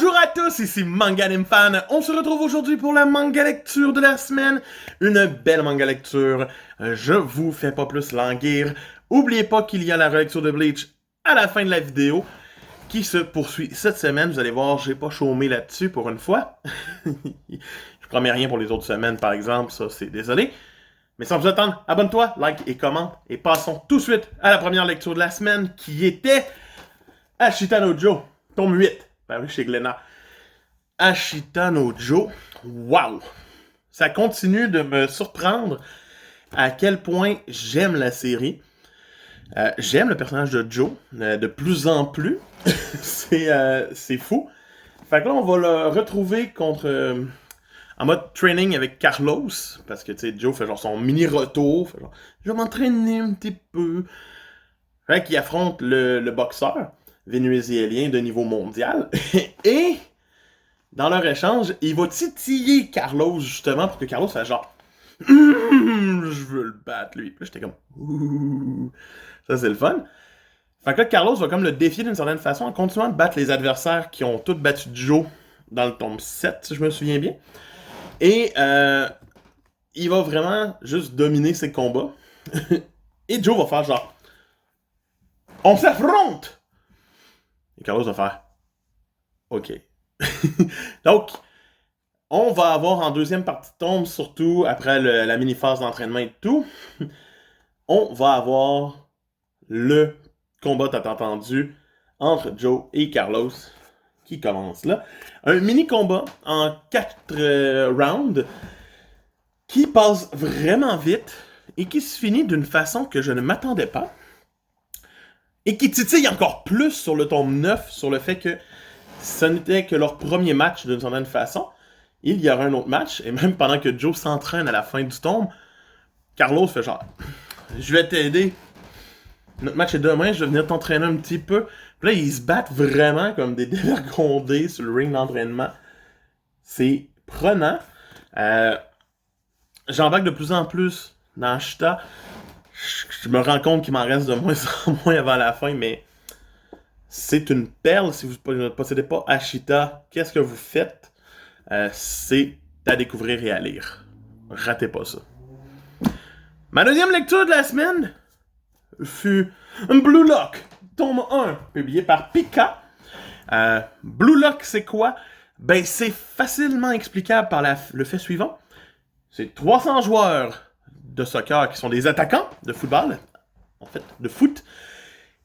Bonjour à tous, ici Manga Anime Fan. On se retrouve aujourd'hui pour la manga lecture de la semaine. Une belle manga lecture. Je vous fais pas plus languir. Oubliez pas qu'il y a la relecture de Bleach à la fin de la vidéo qui se poursuit cette semaine. Vous allez voir, j'ai pas chômé là-dessus pour une fois. Je promets rien pour les autres semaines, par exemple. Ça, c'est désolé. Mais sans plus attendre, abonne-toi, like et commente. Et passons tout de suite à la première lecture de la semaine qui était Ashita no Joe, tome 8. Paru chez Glénat. Ashita no Joe. Wow! Ça continue de me surprendre à quel point j'aime la série. J'aime le personnage de Joe de plus en plus. c'est fou. Fait que là, on va le retrouver contre... en mode training avec Carlos. Parce que, tu sais, Joe fait genre son mini-retour. Fait genre, je vais m'entraîner un petit peu. Fait qu'il affronte le boxeur vénézuélien de niveau mondial. Et, dans leur échange, il va titiller Carlos, justement, pour que Carlos fasse genre... je veux le battre, lui. Puis là, j'étais comme... Ouh. Ça, c'est le fun. Fait que là, Carlos va comme le défier d'une certaine façon en continuant de battre les adversaires qui ont tous battu Joe dans le tome 7, si je me souviens bien. Et il va vraiment juste dominer ses combats. Et Joe va faire genre... On s'affronte! Et Carlos va faire... OK. Donc, on va avoir en deuxième partie de tome, surtout après la mini-phase d'entraînement et tout, on va avoir le combat tant entendu entre Joe et Carlos qui commence là. Un mini-combat en 4 rounds qui passe vraiment vite et qui se finit d'une façon que je ne m'attendais pas. Et qui titille encore plus sur le tome 9, sur le fait que ce n'était que leur premier match d'une certaine façon. Il y aura un autre match, et même pendant que Joe s'entraîne à la fin du tome, Carlos fait genre, je vais t'aider. Notre match est demain, je vais venir t'entraîner un petit peu. Puis là, ils se battent vraiment comme des dévergondés sur le ring d'entraînement. C'est prenant. J'embarque de plus en plus dans Ashita. Je me rends compte qu'il m'en reste de moins en moins avant la fin, mais c'est une perle. Si vous ne possédez pas Ashita, qu'est-ce que vous faites? C'est à découvrir et à lire. Ratez pas ça. Ma deuxième lecture de la semaine fut Blue Lock, tome 1, publié par Pika. Blue Lock, c'est quoi? Ben, c'est facilement explicable par le fait suivant. C'est 300 joueurs de soccer qui sont des attaquants de football, en fait, de foot,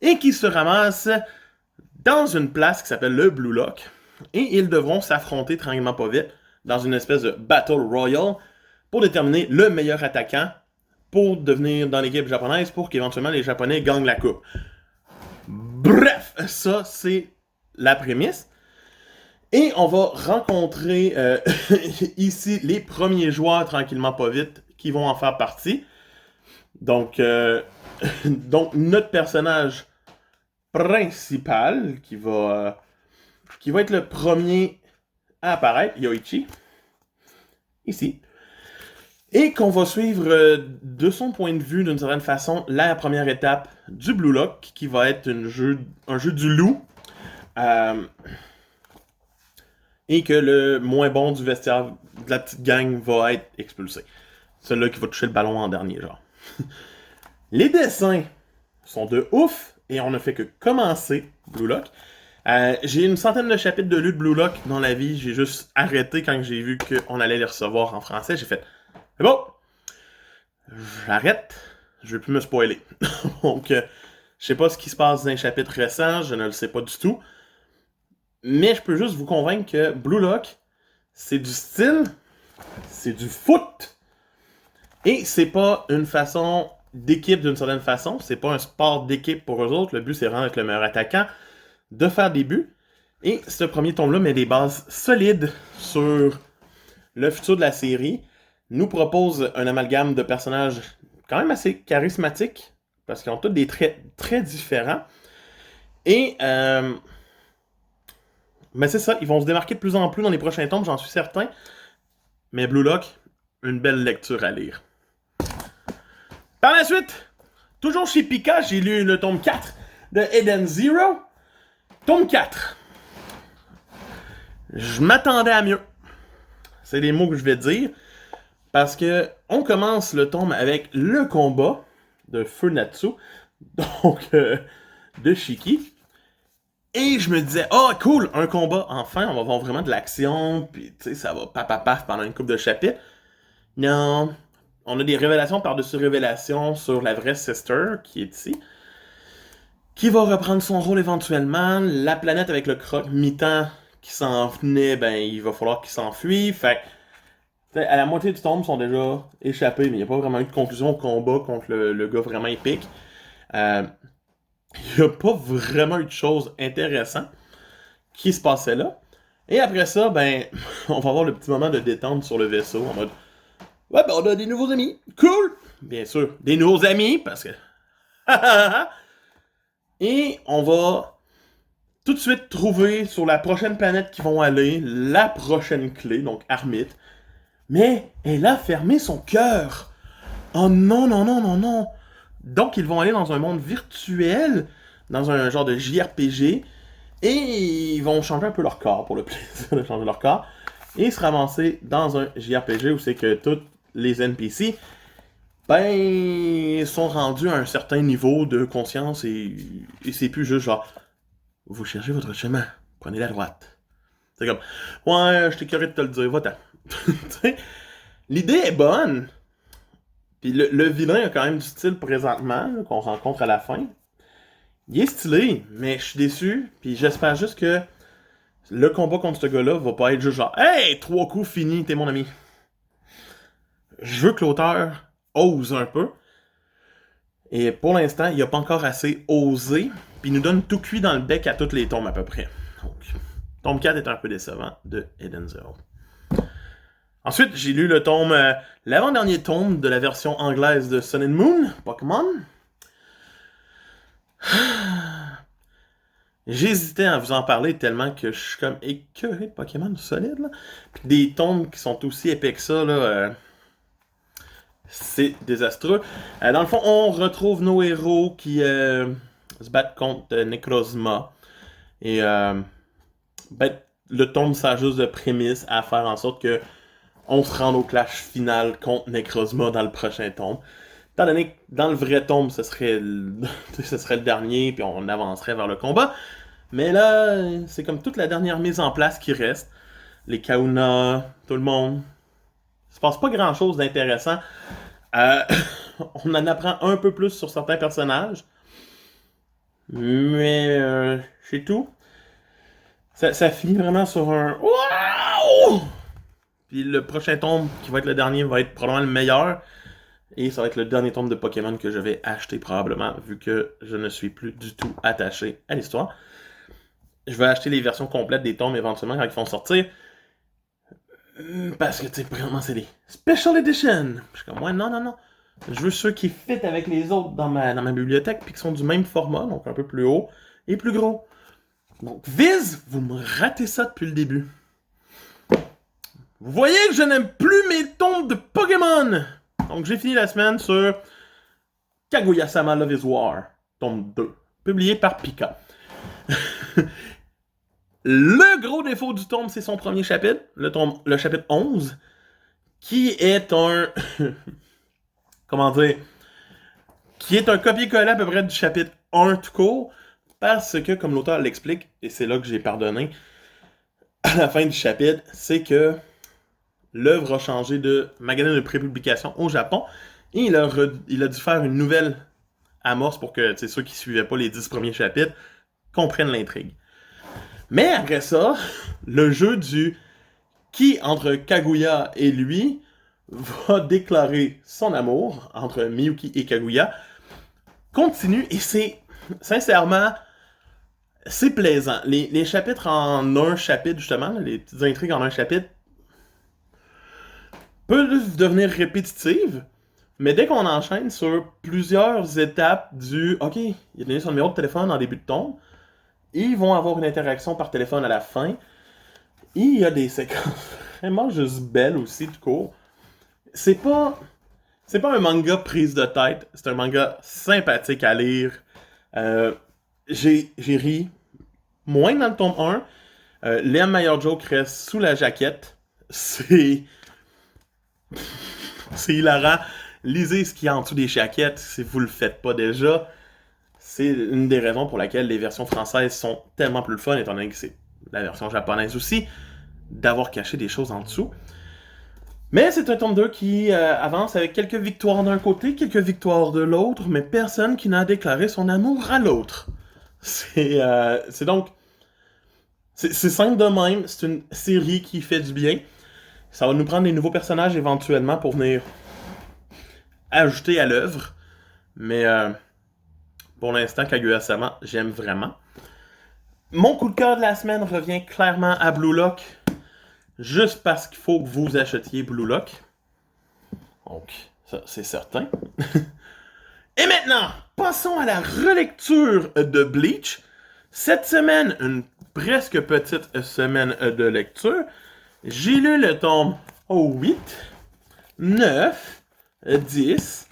et qui se ramassent dans une place qui s'appelle le Blue Lock, et ils devront s'affronter tranquillement pas vite dans une espèce de Battle Royale pour déterminer le meilleur attaquant pour devenir dans l'équipe japonaise pour qu'éventuellement les Japonais gagnent la coupe. Bref, ça c'est la prémisse. Et on va rencontrer ici les premiers joueurs tranquillement pas vite qui vont en faire partie. Donc notre personnage principal qui va être le premier à apparaître, Yoichi, ici, et qu'on va suivre de son point de vue, d'une certaine façon, la première étape du Blue Lock, qui va être un jeu du loup, et que le moins bon du vestiaire de la petite gang va être expulsé. Celui-là qui va toucher le ballon en dernier, genre. Les dessins sont de ouf, et on ne fait que commencer Blue Lock. J'ai une centaine de chapitres de lutte Blue Lock dans la vie. J'ai juste arrêté quand j'ai vu qu'on allait les recevoir en français. J'ai fait, c'est bon, j'arrête, je vais plus me spoiler. Donc, je sais pas ce qui se passe dans les chapitres récents, je ne le sais pas du tout. Mais je peux juste vous convaincre que Blue Lock, c'est du style, c'est du foot, et c'est pas une façon d'équipe d'une certaine façon, c'est pas un sport d'équipe pour eux autres. Le but, c'est vraiment d'être le meilleur attaquant, de faire des buts. Et ce premier tome-là met des bases solides sur le futur de la série, nous propose un amalgame de personnages quand même assez charismatiques, parce qu'ils ont tous des traits très différents. Et, mais c'est ça, ils vont se démarquer de plus en plus dans les prochains tomes, j'en suis certain. Mais Blue Lock, une belle lecture à lire. Par la suite, toujours chez Pika, j'ai lu le tome 4 de Eden Zero. Tome 4. Je m'attendais à mieux. C'est les mots que je vais dire. Parce que on commence le tome avec le combat de Funatsu, donc de Shiki. Et je me disais, oh cool, un combat, enfin, on va avoir vraiment de l'action, puis tu sais, ça va paf pendant une couple de chapitres. Non, on a des révélations par-dessus révélations sur la vraie Sister qui est ici, qui va reprendre son rôle éventuellement. La planète avec le croque-mitant qui s'en venait, ben il va falloir qu'il s'enfuit. Fait que, à la moitié du tome, ils sont déjà échappés, mais il n'y a pas vraiment eu de conclusion au combat contre le gars vraiment épique. Il n'y a pas vraiment eu de choses intéressantes qui se passaient là. Et après ça, ben, on va avoir le petit moment de détente sur le vaisseau en mode ouais, ben on a des nouveaux amis. Cool! Bien sûr, des nouveaux amis, parce que. Et on va tout de suite trouver sur la prochaine planète qui vont aller la prochaine clé, donc Armit. Mais elle a fermé son cœur. Oh non, non, non, non, non. Donc ils vont aller dans un monde virtuel, dans un genre de JRPG, et ils vont changer un peu leur corps pour le plaisir de changer leur corps, et se ramasser dans un JRPG où c'est que tous les NPC ben sont rendus à un certain niveau de conscience et c'est plus juste genre vous cherchez votre chemin, prenez la droite. C'est comme ouais, je t'ai curé de te le dire, va-t'en. L'idée est bonne. Puis le vilain a quand même du style présentement, là, qu'on rencontre à la fin. Il est stylé, mais je suis déçu. Puis j'espère juste que le combat contre ce gars-là va pas être juste genre hey, 3 coups fini, t'es mon ami. Je veux que l'auteur ose un peu. Et pour l'instant, il n'a pas encore assez osé. Puis il nous donne tout cuit dans le bec à toutes les tombes à peu près. Donc, tome 4 est un peu décevant de Eden Zero. Ensuite, j'ai lu le tome, l'avant-dernier tome de la version anglaise de Sun and Moon, Pokémon. J'hésitais à vous en parler tellement que je suis comme écœuré de Pokémon solide, là. Puis des tomes qui sont aussi épais que ça, là, c'est désastreux. Dans le fond, on retrouve nos héros qui se battent contre Necrozma. Et ben, le tome s'ajuste de prémisse à faire en sorte que on se rende au clash final contre Necrozma dans le prochain tome. Étant donné que dans le vrai tome, ce serait le dernier, puis on avancerait vers le combat. Mais là, c'est comme toute la dernière mise en place qui reste. Les Kauna, tout le monde. Il se passe pas grand chose d'intéressant. On en apprend un peu plus sur certains personnages. Mais c'est tout. Ça finit vraiment sur un wow! Puis le prochain tome, qui va être le dernier, va être probablement le meilleur. Et ça va être le dernier tome de Pokémon que je vais acheter probablement, vu que je ne suis plus du tout attaché à l'histoire. Je vais acheter les versions complètes des tomes éventuellement quand ils vont sortir. Parce que, tu sais, vraiment, c'est des Special Edition. Je suis comme, ouais, non, non, non. Je veux ceux qui fit avec les autres dans ma bibliothèque, puis qui sont du même format, donc un peu plus haut et plus gros. Donc, Viz, vous me ratez ça depuis le début. Vous voyez que je n'aime plus mes tomes de Pokémon! Donc, j'ai fini la semaine sur Kaguya-sama Love is War, tome 2, publié par Pika. Le gros défaut du tome, c'est son premier chapitre, le chapitre 11, qui est un... comment dire? Qui est un copier-coller à peu près du chapitre 1 tout court, parce que, comme l'auteur l'explique, et c'est là que j'ai pardonné, à la fin du chapitre, c'est que l'œuvre a changé de magasin de prépublication au Japon, et il a dû faire une nouvelle amorce pour que ceux qui suivaient pas les 10 premiers chapitres comprennent l'intrigue. Mais après ça, le jeu du qui entre Kaguya et lui va déclarer son amour entre Miyuki et Kaguya continue, et c'est sincèrement c'est plaisant. Les chapitres en un chapitre, justement, les petites intrigues en un chapitre peuvent devenir répétitives, mais dès qu'on enchaîne sur plusieurs étapes du OK, il a donné son numéro de téléphone en début de tome, ils vont avoir une interaction par téléphone à la fin, et il y a des séquences vraiment juste belles aussi, tout court. C'est pas un manga prise de tête, c'est un manga sympathique à lire. J'ai ri moins dans le tome 1, Liam Mayer Joke reste sous la jaquette. C'est hilarant. Lisez ce qu'il y a en dessous des jaquettes si vous le faites pas déjà. C'est une des raisons pour laquelle les versions françaises sont tellement plus le fun, étant donné que c'est la version japonaise aussi, d'avoir caché des choses en dessous. Mais c'est un tome 2 qui avance avec quelques victoires d'un côté, quelques victoires de l'autre, mais personne qui n'a déclaré son amour à l'autre. C'est donc... C'est simple de même, c'est une série qui fait du bien. Ça va nous prendre des nouveaux personnages éventuellement pour venir ajouter à l'œuvre. Mais pour l'instant, Kaguya-sama, j'aime vraiment. Mon coup de cœur de la semaine revient clairement à Blue Lock. Juste parce qu'il faut que vous achetiez Blue Lock. Donc, ça, c'est certain. Et maintenant, passons à la relecture de Bleach. Cette semaine, une presque petite semaine de lecture. J'ai lu le tome 8, 9, 10,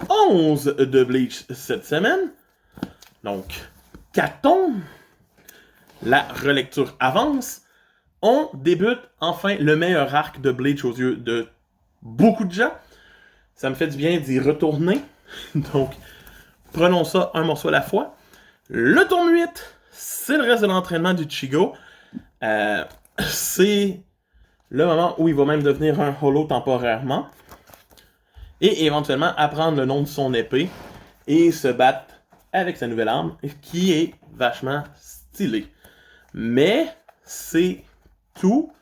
11 de Bleach cette semaine. Donc, 4 tomes. La relecture avance. On débute enfin le meilleur arc de Bleach aux yeux de beaucoup de gens. Ça me fait du bien d'y retourner. Donc, prenons ça un morceau à la fois. Le tome 8, c'est le reste de l'entraînement d'Ichigo. C'est le moment où il va même devenir un holo temporairement. Et éventuellement apprendre le nom de son épée et se battre avec sa nouvelle arme, qui est vachement stylée. Mais c'est tout.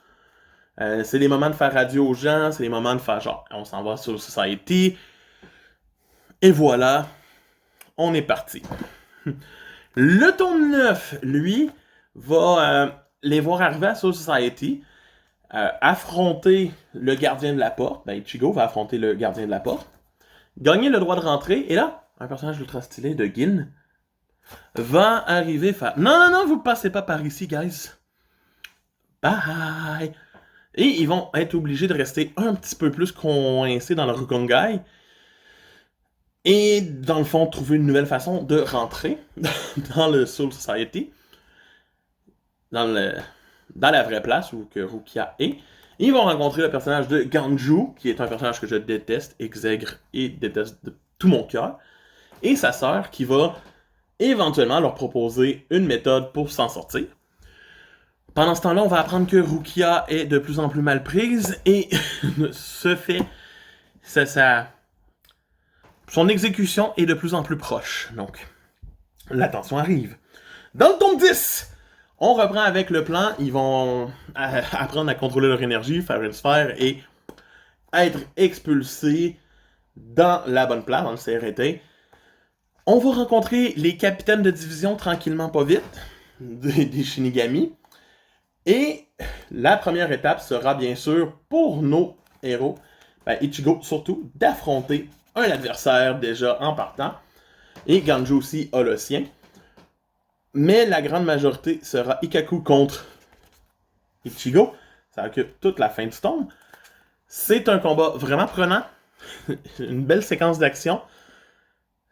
C'est les moments de faire radio aux gens, c'est les moments de faire genre, on s'en va sur Society. Et voilà, on est parti. Le tome 9, lui, va les voir arriver à Soul Society, affronter le gardien de la porte. Ben, Ichigo va affronter le gardien de la porte, gagner le droit de rentrer, et là, un personnage ultra stylé de Gin va arriver faire... Non, vous passez pas par ici, guys. Bye! Et ils vont être obligés de rester un petit peu plus coincés dans le Rukongai. Et dans le fond, trouver une nouvelle façon de rentrer dans le Soul Society. Dans la vraie place où que Rukia est. Ils vont rencontrer le personnage de Ganju, qui est un personnage que je déteste, exègre et déteste de tout mon cœur. Et sa sœur qui va éventuellement leur proposer une méthode pour s'en sortir. Pendant ce temps-là, on va apprendre que Rukia est de plus en plus mal prise et ce fait, son exécution est de plus en plus proche. Donc, la tension arrive. Dans le tome 10, on reprend avec le plan. Ils vont apprendre à contrôler leur énergie, faire une sphère et être expulsés dans la bonne place, dans le CRT. On va rencontrer les capitaines de division tranquillement pas vite, des Shinigami. Et la première étape sera bien sûr pour nos héros, Ichigo surtout, d'affronter un adversaire déjà en partant. Et Ganju aussi a le sien. Mais la grande majorité sera Ikkaku contre Ichigo. Ça occupe toute la fin du tome. C'est un combat vraiment prenant. Une belle séquence d'action.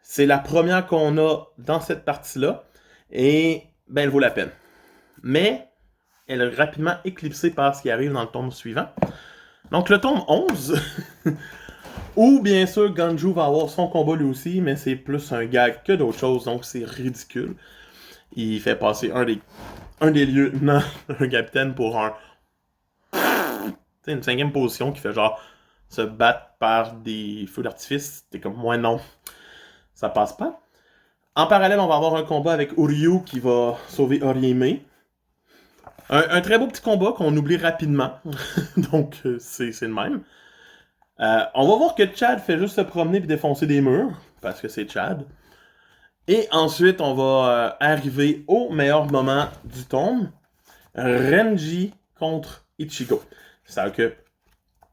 C'est la première qu'on a dans cette partie-là. Et elle vaut la peine. Mais elle est rapidement éclipsée par ce qui arrive dans le tome suivant. Donc le tome 11, où bien sûr Ganju va avoir son combat lui aussi, mais c'est plus un gag que d'autres choses, donc c'est ridicule. Il fait passer un des lieutenants, un capitaine, pour une 5e position qui fait genre se battre par des feux d'artifice. T'es comme, moi non, ça passe pas. En parallèle, on va avoir un combat avec Uryu qui va sauver Orihime. Un très beau petit combat qu'on oublie rapidement. Donc, c'est le même. On va voir que Chad fait juste se promener et défoncer des murs, parce que c'est Chad. Et ensuite, on va arriver au meilleur moment du tome. Renji contre Ichigo. Ça occupe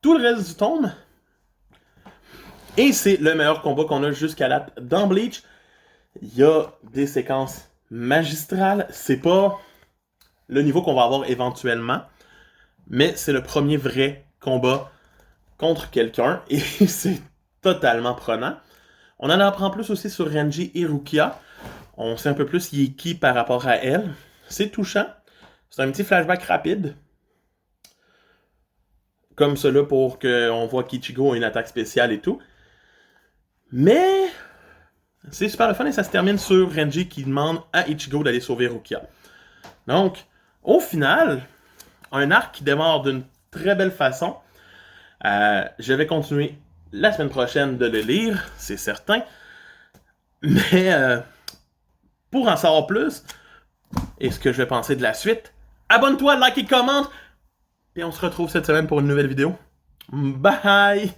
tout le reste du tome. Et c'est le meilleur combat qu'on a jusqu'à là dans Bleach. Il y a des séquences magistrales. C'est pas le niveau qu'on va avoir éventuellement, mais c'est le premier vrai combat contre quelqu'un, et c'est totalement prenant. On en apprend plus aussi sur Renji et Rukia. On sait un peu plus qui est qui par rapport à elle. C'est touchant. C'est un petit flashback rapide. Comme cela pour qu'on voit qu'Ichigo a une attaque spéciale et tout. Mais c'est super le fun et ça se termine sur Renji qui demande à Ichigo d'aller sauver Rukia. Donc, au final, un arc qui démarre d'une très belle façon. Je vais continuer la semaine prochaine de le lire, c'est certain. Mais pour en savoir plus, et ce que je vais penser de la suite, abonne-toi, like et commente. Et on se retrouve cette semaine pour une nouvelle vidéo. Bye!